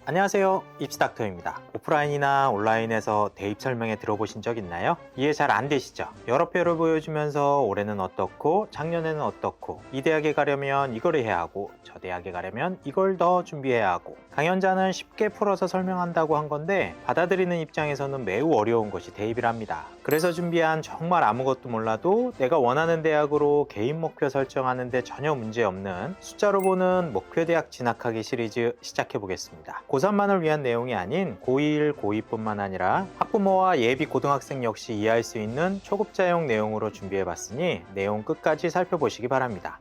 안녕하세요, 입시닥터입니다. 오프라인이나 온라인에서 대입 설명회 들어보신 적 있나요? 이해 잘 안 되시죠? 여러 표를 보여주면서 올해는 어떻고 작년에는 어떻고 이 대학에 가려면 이걸 해야 하고 저 대학에 가려면 이걸 더 준비해야 하고 강연자는 쉽게 풀어서 설명한다고 한 건데 받아들이는 입장에서는 매우 어려운 것이 대입이랍니다. 그래서 준비한 정말 아무것도 몰라도 내가 원하는 대학으로 개인 목표 설정하는데 전혀 문제없는 숫자로 보는 목표 대학 진학하기 시리즈 시작해 보겠습니다. 고3만을 위한 내용이 아닌 고1, 고2뿐만 아니라 학부모와 예비 고등학생 역시 이해할 수 있는 초급자용 내용으로 준비해 봤으니 내용 끝까지 살펴보시기 바랍니다.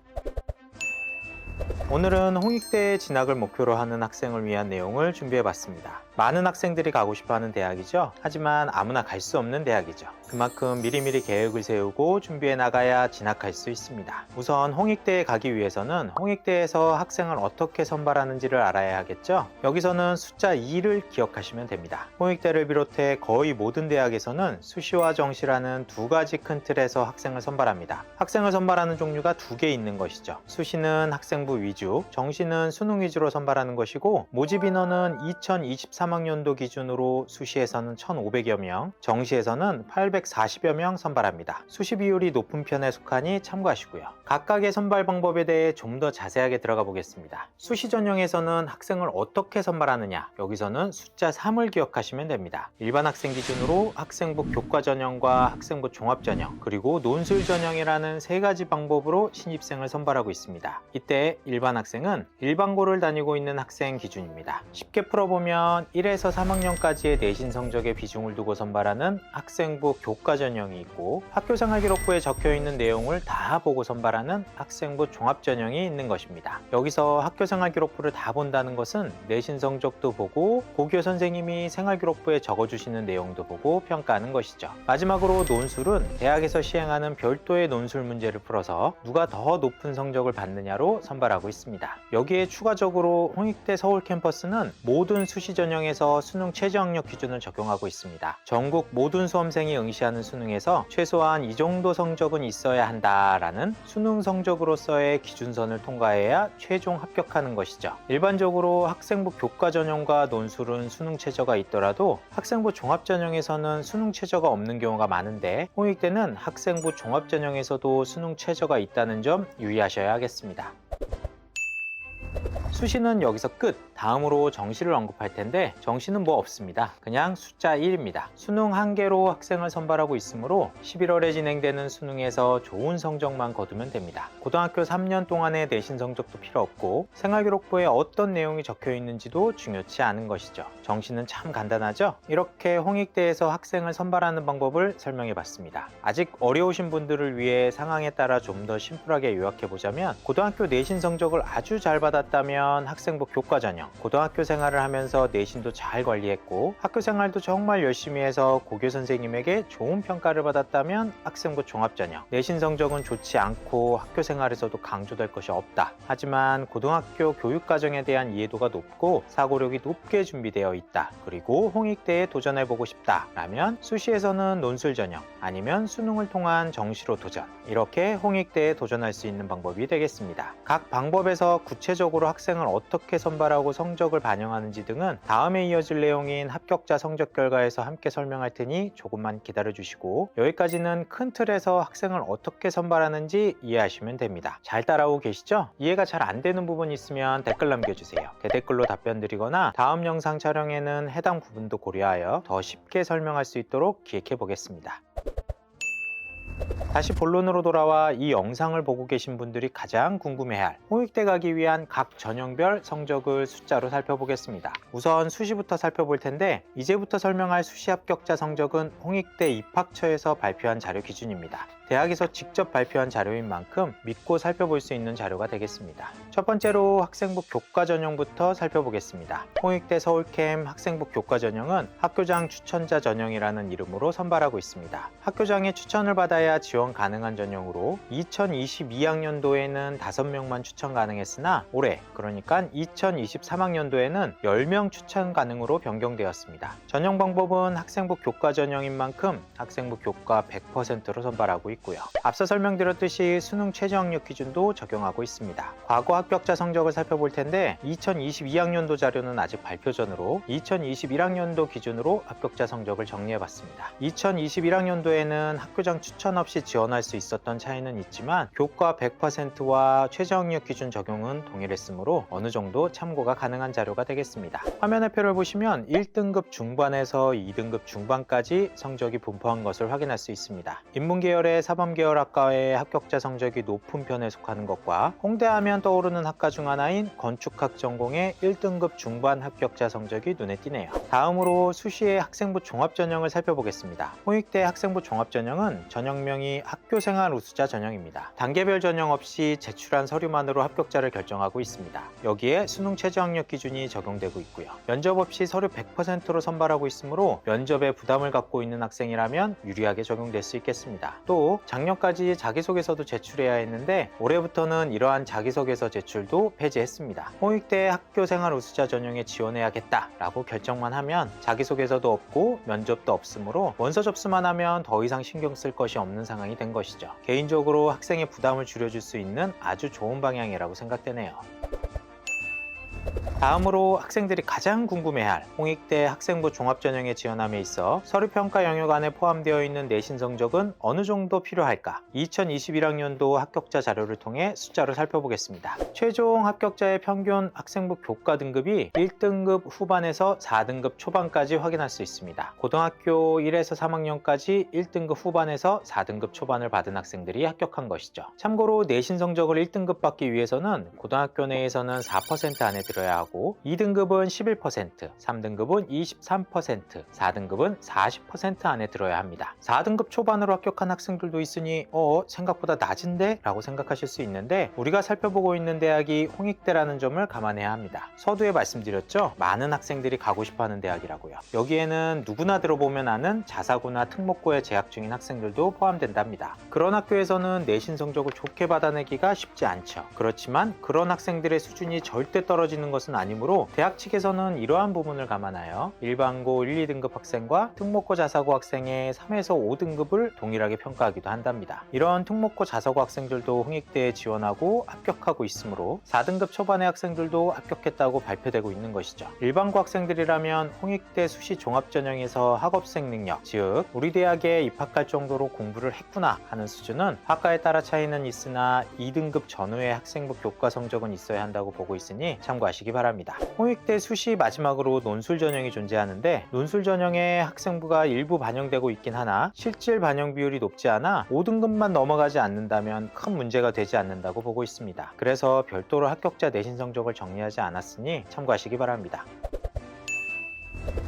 오늘은 홍익대에 진학을 목표로 하는 학생을 위한 내용을 준비해 봤습니다. 많은 학생들이 가고 싶어하는 대학이죠. 하지만 아무나 갈 수 없는 대학이죠. 그만큼 미리미리 계획을 세우고 준비해 나가야 진학할 수 있습니다. 우선 홍익대에 가기 위해서는 홍익대에서 학생을 어떻게 선발하는지를 알아야 하겠죠. 여기서는 숫자 2를 기억하시면 됩니다. 홍익대를 비롯해 거의 모든 대학에서는 수시와 정시라는 두 가지 큰 틀에서 학생을 선발합니다. 학생을 선발하는 종류가 두 개 있는 것이죠. 수시는 학생부 위주, 정시는 수능 위주로 선발하는 것이고 모집 인원은 2023학년도 기준으로 수시에서는 1,500여 명, 정시에서는 840여 명 선발합니다. 수시 비율이 높은 편에 속하니 참고하시고요. 각각의 선발 방법에 대해 좀 더 자세하게 들어가 보겠습니다. 수시 전형에서는 학생을 어떻게 선발하느냐, 여기서는 숫자 3을 기억하시면 됩니다. 일반 학생 기준으로 학생부 교과 전형과 학생부 종합 전형, 그리고 논술 전형이라는 세 가지 방법으로 신입생을 선발하고 있습니다. 이때 일반 학생은 일반고를 다니고 있는 학생 기준입니다. 쉽게 풀어보면 1에서 3학년까지의 내신 성적에 비중을 두고 선발하는 학생부 교과 전형이 있고 학교생활기록부에 적혀있는 내용을 다 보고 선발하는 학생부 종합 전형이 있는 것입니다. 여기서 학교생활기록부를 다 본다는 것은 내신 성적도 보고 고교 선생님이 생활기록부에 적어주시는 내용도 보고 평가하는 것이죠. 마지막으로 논술은 대학에서 시행하는 별도의 논술 문제를 풀어서 누가 더 높은 성적을 받느냐로 선발하고 있습니다. 여기에 추가적으로 홍익대 서울 캠퍼스는 모든 수시 전형에서 수능 최저학력 기준을 적용하고 있습니다. 전국 모든 수험생이 응시하는 수능에서 최소한 이 정도 성적은 있어야 한다라는 수능 성적으로서의 기준선을 통과해야 최종 합격하는 것이죠. 일반적으로 학생부 교과 전형과 논술은 수능 최저가 있더라도 학생부 종합 전형에서는 수능 최저가 없는 경우가 많은데 홍익대는 학생부 종합 전형에서도 수능 최저가 있다는 점 유의하셔야 하겠습니다. 수시는 여기서 끝! 다음으로 정시를 언급할 텐데 정시는 뭐 없습니다. 그냥 숫자 1입니다. 수능 1개로 학생을 선발하고 있으므로 11월에 진행되는 수능에서 좋은 성적만 거두면 됩니다. 고등학교 3년 동안의 내신 성적도 필요 없고 생활기록부에 어떤 내용이 적혀 있는지도 중요치 않은 것이죠. 정시는 참 간단하죠? 이렇게 홍익대에서 학생을 선발하는 방법을 설명해 봤습니다. 아직 어려우신 분들을 위해 상황에 따라 좀 더 심플하게 요약해 보자면 고등학교 내신 성적을 아주 잘 받았다면 학생부 교과 전형, 고등학교 생활을 하면서 내신도 잘 관리했고 학교 생활도 정말 열심히 해서 고교 선생님에게 좋은 평가를 받았다면 학생부 종합 전형, 내신 성적은 좋지 않고 학교 생활에서도 강조될 것이 없다. 하지만 고등학교 교육과정에 대한 이해도가 높고 사고력이 높게 준비되어 있다. 그리고 홍익대에 도전해보고 싶다 라면 수시에서는 논술 전형, 아니면 수능을 통한 정시로 도전, 이렇게 홍익대에 도전할 수 있는 방법이 되겠습니다. 각 방법에서 구체적으로 학생을 어떻게 선발하고 성적을 반영하는지 등은 다음에 이어질 내용인 합격자 성적 결과에서 함께 설명할 테니 조금만 기다려 주시고 여기까지는 큰 틀에서 학생을 어떻게 선발하는지 이해하시면 됩니다. 잘 따라오고 계시죠? 이해가 잘 안 되는 부분 있으면 댓글 남겨주세요. 대댓글로 답변 드리거나 다음 영상 촬영에는 해당 부분도 고려하여 더 쉽게 설명할 수 있도록 기획해 보겠습니다. 다시 본론으로 돌아와 이 영상을 보고 계신 분들이 가장 궁금해할 홍익대 가기 위한 각 전형별 성적을 숫자로 살펴보겠습니다. 우선 수시부터 살펴볼 텐데 이제부터 설명할 수시 합격자 성적은 홍익대 입학처에서 발표한 자료 기준입니다. 대학에서 직접 발표한 자료인 만큼 믿고 살펴볼 수 있는 자료가 되겠습니다. 첫 번째로 학생부 교과 전형부터 살펴보겠습니다. 홍익대 서울캠 학생부 교과 전형은 학교장 추천자 전형이라는 이름으로 선발하고 있습니다. 학교장의 추천을 받아야 지원 지원 가능한 전형으로 2022학년도에는 5명만 추천 가능했으나 올해 그러니까 2023학년도에는 10명 추천 가능으로 변경되었습니다. 전형 방법은 학생부 교과 전형인 만큼 학생부 교과 100%로 선발하고 있고요. 앞서 설명드렸듯이 수능 최저 학력 기준도 적용하고 있습니다. 과거 합격자 성적을 살펴볼 텐데 2022학년도 자료는 아직 발표 전으로 2021학년도 기준으로 합격자 성적을 정리해봤습니다. 2021학년도에는 학교장 추천 없이 지원할 수 있었던 차이는 있지만 교과 100%와 최저 학력 기준 적용은 동일했으므로 어느 정도 참고가 가능한 자료가 되겠습니다. 화면의 표를 보시면 1등급 중반에서 2등급 중반까지 성적이 분포한 것을 확인할 수 있습니다. 인문계열의 사범계열 학과의 합격자 성적이 높은 편에 속하는 것과 홍대하면 떠오르는 학과 중 하나인 건축학 전공의 1등급 중반 합격자 성적이 눈에 띄네요. 다음으로 수시의 학생부 종합전형을 살펴보겠습니다. 홍익대 학생부 종합전형은 전형명이 학교생활 우수자 전형입니다. 단계별 전형 없이 제출한 서류만으로 합격자를 결정하고 있습니다. 여기에 수능 최저 학력 기준이 적용되고 있고요. 면접 없이 서류 100%로 선발하고 있으므로 면접에 부담을 갖고 있는 학생이라면 유리하게 적용될 수 있겠습니다. 또 작년까지 자기소개서도 제출해야 했는데 올해부터는 이러한 자기소개서 제출도 폐지했습니다. 홍익대 학교생활 우수자 전형에 지원해야겠다라고 결정만 하면 자기소개서도 없고 면접도 없으므로 원서 접수만 하면 더 이상 신경 쓸 것이 없는 상황이 된 것이죠. 개인적으로 학생의 부담을 줄여줄 수 있는 아주 좋은 방향이라고 생각되네요. 다음으로 학생들이 가장 궁금해할 홍익대 학생부 종합전형에 지원함에 있어 서류평가 영역 안에 포함되어 있는 내신 성적은 어느 정도 필요할까? 2021학년도 합격자 자료를 통해 숫자를 살펴보겠습니다. 최종 합격자의 평균 학생부 교과 등급이 1등급 후반에서 4등급 초반까지 확인할 수 있습니다. 고등학교 1에서 3학년까지 1등급 후반에서 4등급 초반을 받은 학생들이 합격한 것이죠. 참고로 내신 성적을 1등급 받기 위해서는 고등학교 내에서는 4% 안에 들어야 하고 2등급은 11%, 3등급은 23%, 4등급은 40% 안에 들어야 합니다. 4등급 초반으로 합격한 학생들도 있으니 생각보다 낮은데? 라고 생각하실 수 있는데 우리가 살펴보고 있는 대학이 홍익대라는 점을 감안해야 합니다. 서두에 말씀드렸죠? 많은 학생들이 가고 싶어하는 대학이라고요. 여기에는 누구나 들어보면 아는 자사고나 특목고에 재학 중인 학생들도 포함된답니다. 그런 학교에서는 내신 성적을 좋게 받아내기가 쉽지 않죠. 그렇지만 그런 학생들의 수준이 절대 떨어지는 것은 아니므로 대학 측에서는 이러한 부분을 감안하여 일반고 1, 2등급 학생과 특목고 자사고 학생의 3에서 5등급을 동일하게 평가하기도 한답니다. 이런 특목고 자사고 학생들도 홍익대에 지원하고 합격하고 있으므로 4등급 초반의 학생들도 합격했다고 발표되고 있는 것이죠. 일반고 학생들이라면 홍익대 수시 종합전형에서 학업생 능력, 즉 우리 대학에 입학할 정도로 공부를 했구나 하는 수준은 학과에 따라 차이는 있으나 2등급 전후의 학생부 교과 성적은 있어야 한다고 보고 있으니 참고하시기 바랍니다. 홍익대 수시 마지막으로 논술 전형이 존재하는데 논술 전형에 학생부가 일부 반영되고 있긴 하나 실질 반영 비율이 높지 않아 5등급만 넘어가지 않는다면 큰 문제가 되지 않는다고 보고 있습니다. 그래서 별도로 합격자 내신 성적을 정리하지 않았으니 참고하시기 바랍니다.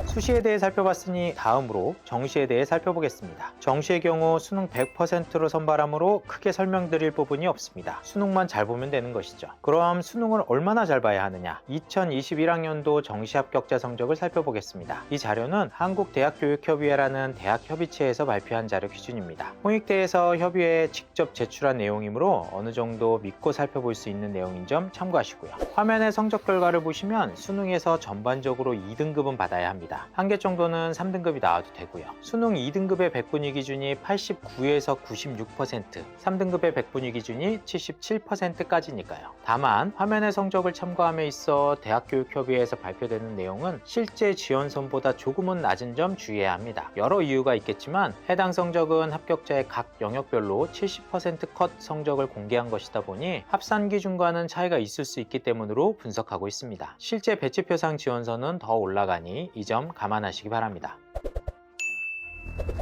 수시에 대해 살펴봤으니 다음으로 정시에 대해 살펴보겠습니다. 정시의 경우 수능 100%로 선발하므로 크게 설명드릴 부분이 없습니다. 수능만 잘 보면 되는 것이죠. 그럼 수능을 얼마나 잘 봐야 하느냐? 2021학년도 정시 합격자 성적을 살펴보겠습니다. 이 자료는 한국대학교육협의회라는 대학협의체에서 발표한 자료 기준입니다. 홍익대에서 협의회에 직접 제출한 내용이므로 어느 정도 믿고 살펴볼 수 있는 내용인 점 참고하시고요. 화면의 성적 결과를 보시면 수능에서 전반적으로 2등급은 받아야 합니다. 한 개 정도는 3등급이 나와도 되고요. 수능 2등급의 100분위 기준이 89에서 96%, 3등급의 100분위 기준이 77%까지니까요. 다만 화면의 성적을 참고함에 있어 대학교육협의회에서 발표되는 내용은 실제 지원선보다 조금은 낮은 점 주의해야 합니다. 여러 이유가 있겠지만 해당 성적은 합격자의 각 영역별로 70% 컷 성적을 공개한 것이다 보니 합산 기준과는 차이가 있을 수 있기 때문으로 분석하고 있습니다. 실제 배치표상 지원서는 더 올라가니 이 점 감안하시기 바랍니다.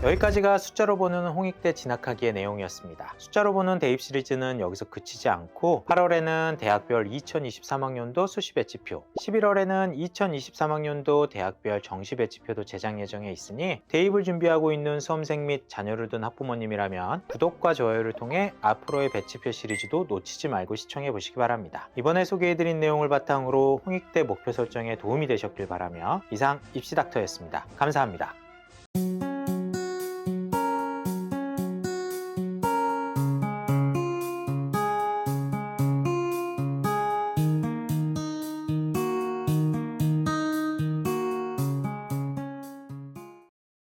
여기까지가 숫자로 보는 홍익대 진학하기의 내용이었습니다. 숫자로 보는 대입 시리즈는 여기서 그치지 않고 8월에는 대학별 2023학년도 수시 배치표, 11월에는 2023학년도 대학별 정시 배치표도 제작 예정에 있으니 대입을 준비하고 있는 수험생 및 자녀를 둔 학부모님이라면 구독과 좋아요를 통해 앞으로의 배치표 시리즈도 놓치지 말고 시청해 보시기 바랍니다. 이번에 소개해드린 내용을 바탕으로 홍익대 목표 설정에 도움이 되셨길 바라며 이상 입시닥터였습니다. 감사합니다.